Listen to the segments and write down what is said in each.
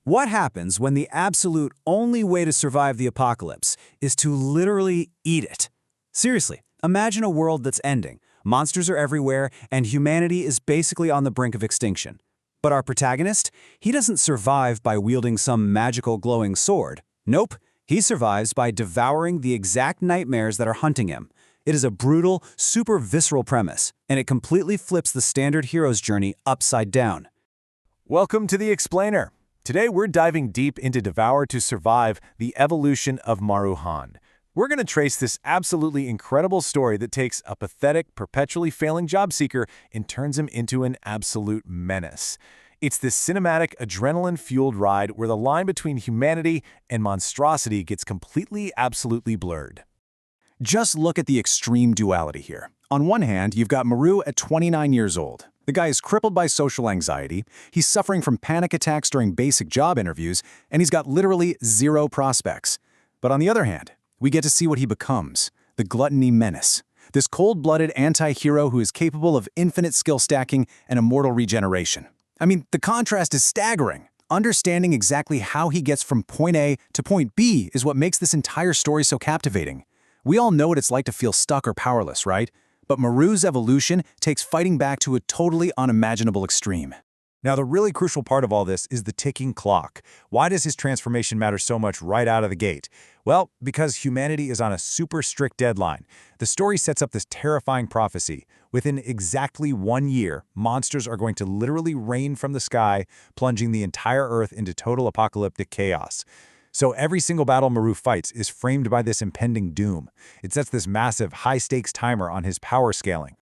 What happens when the absolute only way to survive the apocalypse is to literally eat it? Seriously, imagine a world that's ending. Monsters are everywhere, and humanity is basically on the brink of extinction. But our protagonist, he doesn't survive by wielding some magical glowing sword. Nope, he survives by devouring the exact nightmares that are hunting him. It is a brutal, super visceral premise, and it completely flips the standard hero's journey upside down. Welcome to The Explainer. Today we're diving deep into Devour to Survive, the evolution of Maruhan. We're going to trace this absolutely incredible story that takes a pathetic, perpetually failing job seeker and turns him into an absolute menace. It's this cinematic, adrenaline-fueled ride where the line between humanity and monstrosity gets completely, absolutely blurred. Just look at the extreme duality here. On one hand, you've got Mamoru at 29 years old. The guy is crippled by social anxiety, he's suffering from panic attacks during basic job interviews, and he's got literally zero prospects. But on the other hand, we get to see what he becomes, the gluttony menace. This cold-blooded anti-hero who is capable of infinite skill stacking and immortal regeneration. I mean, the contrast is staggering. Understanding exactly how he gets from point A to point B is what makes this entire story so captivating. We all know what it's like to feel stuck or powerless, right? But Maru's evolution takes fighting back to a totally unimaginable extreme. Now, the really crucial part of all this is the ticking clock. Why does his transformation matter so much right out of the gate? Well, because humanity is on a super strict deadline. The story sets up this terrifying prophecy. Within exactly 1 year, monsters are going to literally rain from the sky, plunging the entire Earth into total apocalyptic chaos. So every single battle Maru fights is framed by this impending doom. It sets this massive, high-stakes timer on his power scaling.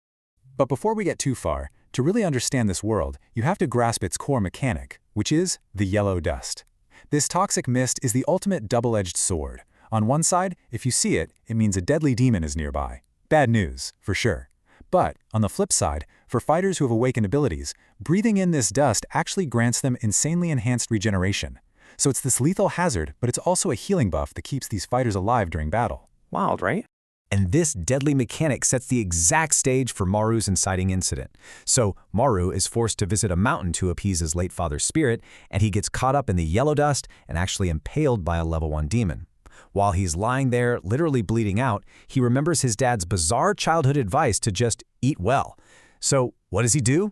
But before we get too far, to really understand this world, you have to grasp its core mechanic, which is the yellow dust. This toxic mist is the ultimate double-edged sword. On one side, if you see it, it means a deadly demon is nearby. Bad news, for sure. But on the flip side, for fighters who have awakened abilities, breathing in this dust actually grants them insanely enhanced regeneration. So it's this lethal hazard, but it's also a healing buff that keeps these fighters alive during battle. Wild, right? And this deadly mechanic sets the exact stage for Maru's inciting incident. So Maru is forced to visit a mountain to appease his late father's spirit, and he gets caught up in the yellow dust and actually impaled by a level 1 demon. While he's lying there, literally bleeding out, he remembers his dad's bizarre childhood advice to just eat well. So what does he do?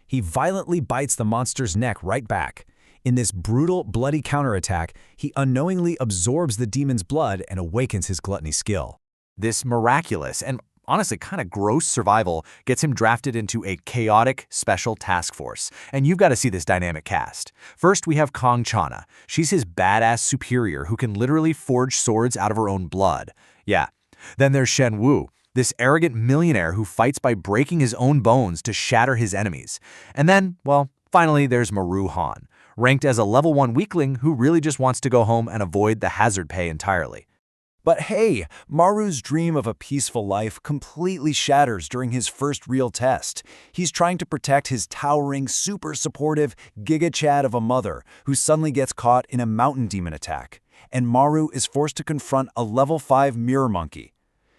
He violently bites the monster's neck right back. In this brutal, bloody counterattack, he unknowingly absorbs the demon's blood and awakens his gluttony skill. This miraculous and honestly kind of gross survival gets him drafted into a chaotic special task force. And you've got to see this dynamic cast. First, we have Kong Chana. She's his badass superior who can literally forge swords out of her own blood. Yeah. Then there's Shen Wu, this arrogant millionaire who fights by breaking his own bones to shatter his enemies. And then, well, finally there's Maruhan, ranked as a level 1 weakling who really just wants to go home and avoid the hazard pay entirely. But hey, Maru's dream of a peaceful life completely shatters during his first real test. He's trying to protect his towering, super supportive Giga Chad of a mother who suddenly gets caught in a mountain demon attack. And Maru is forced to confront a level 5 mirror monkey.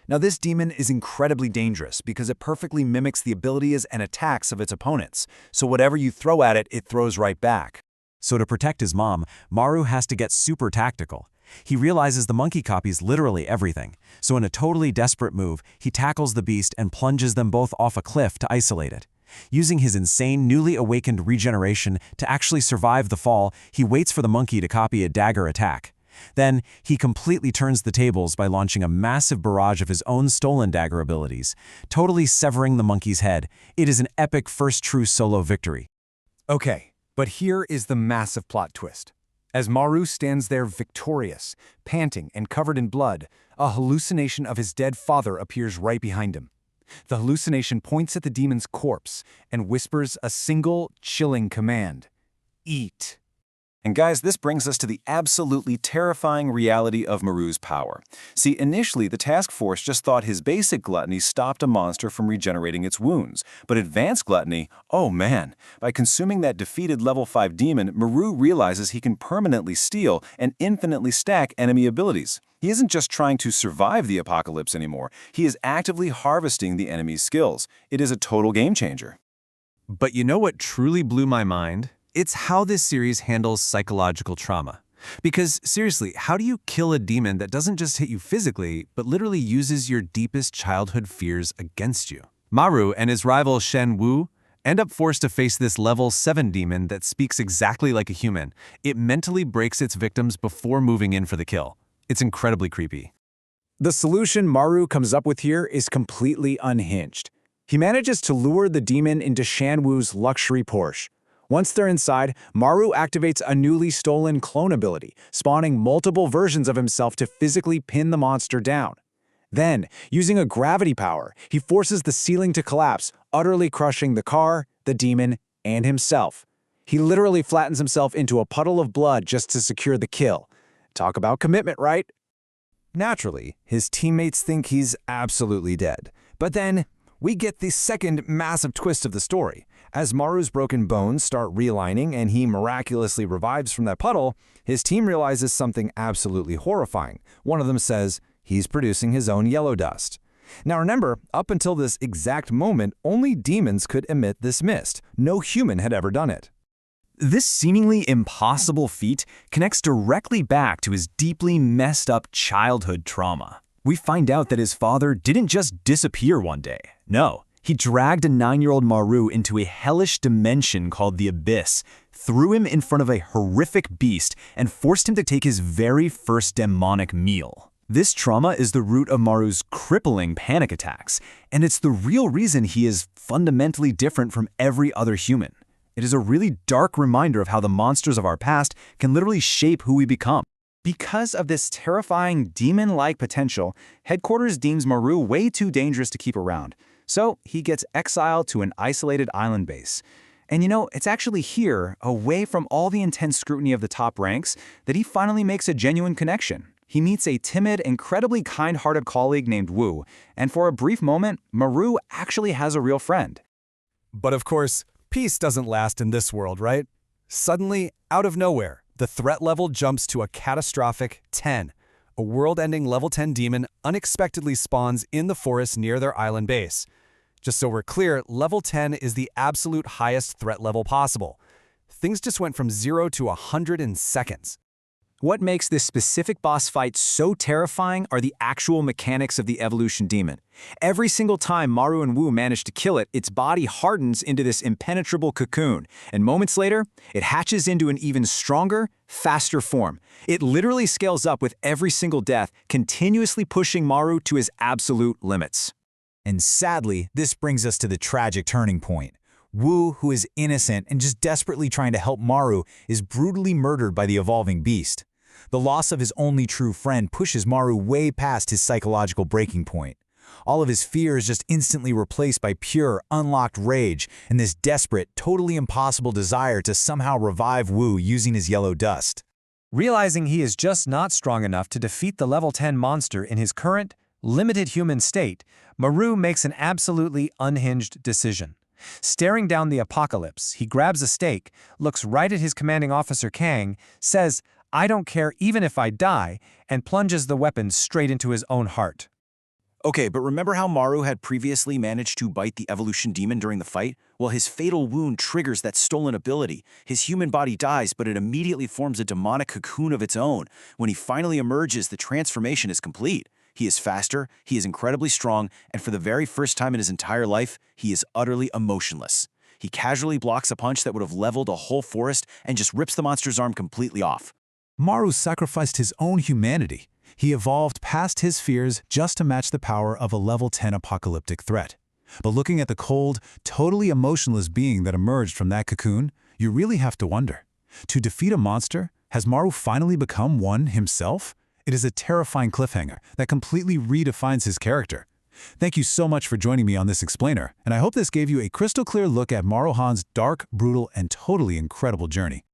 Now this demon is incredibly dangerous because it perfectly mimics the abilities and attacks of its opponents. So whatever you throw at it, it throws right back. So to protect his mom, Maru has to get super tactical. He realizes the monkey copies literally everything. So in a totally desperate move, he tackles the beast and plunges them both off a cliff to isolate it. Using his insane, newly awakened regeneration to actually survive the fall, he waits for the monkey to copy a dagger attack. Then, he completely turns the tables by launching a massive barrage of his own stolen dagger abilities, totally severing the monkey's head. It is an epic first true solo victory. Okay, but here is the massive plot twist. As Maru stands there victorious, panting and covered in blood, a hallucination of his dead father appears right behind him. The hallucination points at the demon's corpse and whispers a single, chilling command: eat. And guys, this brings us to the absolutely terrifying reality of Maru's power. See, initially, the task force just thought his basic gluttony stopped a monster from regenerating its wounds. But advanced gluttony, oh man, by consuming that defeated level 5 demon, Maru realizes he can permanently steal and infinitely stack enemy abilities. He isn't just trying to survive the apocalypse anymore, he is actively harvesting the enemy's skills. It is a total game changer. But you know what truly blew my mind? It's how this series handles psychological trauma. Because, seriously, how do you kill a demon that doesn't just hit you physically, but literally uses your deepest childhood fears against you? Maru and his rival Shen Wu end up forced to face this level 7 demon that speaks exactly like a human. It mentally breaks its victims before moving in for the kill. It's incredibly creepy. The solution Maru comes up with here is completely unhinged. He manages to lure the demon into Shan Wu's luxury Porsche. Once they're inside, Maru activates a newly stolen clone ability, spawning multiple versions of himself to physically pin the monster down. Then, using a gravity power, he forces the ceiling to collapse, utterly crushing the car, the demon, and himself. He literally flattens himself into a puddle of blood just to secure the kill. Talk about commitment, right? Naturally, his teammates think he's absolutely dead. But then, we get the second massive twist of the story. As Maru's broken bones start realigning and he miraculously revives from that puddle, his team realizes something absolutely horrifying. One of them says he's producing his own yellow dust. Now remember, up until this exact moment, only demons could emit this mist. No human had ever done it. This seemingly impossible feat connects directly back to his deeply messed up childhood trauma. We find out that his father didn't just disappear one day. No, he dragged a 9-year-old Maru into a hellish dimension called the Abyss, threw him in front of a horrific beast, and forced him to take his very first demonic meal. This trauma is the root of Maru's crippling panic attacks, and it's the real reason he is fundamentally different from every other human. It is a really dark reminder of how the monsters of our past can literally shape who we become. Because of this terrifying demon-like potential, Headquarters deems Maru way too dangerous to keep around. So he gets exiled to an isolated island base. And you know, it's actually here, away from all the intense scrutiny of the top ranks, that he finally makes a genuine connection. He meets a timid, incredibly kind-hearted colleague named Wu, and for a brief moment, Maru actually has a real friend. But of course, peace doesn't last in this world, right? Suddenly, out of nowhere, the threat level jumps to a catastrophic 10. A world-ending level 10 demon unexpectedly spawns in the forest near their island base. Just so we're clear, level 10 is the absolute highest threat level possible. Things just went from 0 to 100 in seconds. What makes this specific boss fight so terrifying are the actual mechanics of the evolution demon. Every single time Maru and Wu manage to kill it, its body hardens into this impenetrable cocoon, and moments later, it hatches into an even stronger, faster form. It literally scales up with every single death, continuously pushing Maru to his absolute limits. And sadly, this brings us to the tragic turning point. Wu, who is innocent and just desperately trying to help Maru, is brutally murdered by the evolving beast. The loss of his only true friend pushes Maru way past his psychological breaking point. All of his fear is just instantly replaced by pure, unlocked rage and this desperate, totally impossible desire to somehow revive Wu using his yellow dust. Realizing he is just not strong enough to defeat the level 10 monster in his current, limited human state, Maru makes an absolutely unhinged decision. Staring down the apocalypse, he grabs a stake, looks right at his commanding officer Kang, says, "I don't care even if I die," and plunges the weapon straight into his own heart. Okay, but remember how Maru had previously managed to bite the evolution demon during the fight? Well, his fatal wound triggers that stolen ability. His human body dies, but it immediately forms a demonic cocoon of its own. When he finally emerges, the transformation is complete. He is faster, he is incredibly strong, and for the very first time in his entire life, he is utterly emotionless. He casually blocks a punch that would have leveled a whole forest and just rips the monster's arm completely off. Maru sacrificed his own humanity. He evolved past his fears just to match the power of a level 10 apocalyptic threat. But looking at the cold, totally emotionless being that emerged from that cocoon, you really have to wonder. To defeat a monster, has Maru finally become one himself? It is a terrifying cliffhanger that completely redefines his character. Thank you so much for joining me on this explainer, and I hope this gave you a crystal clear look at Maruhan's dark, brutal, and totally incredible journey.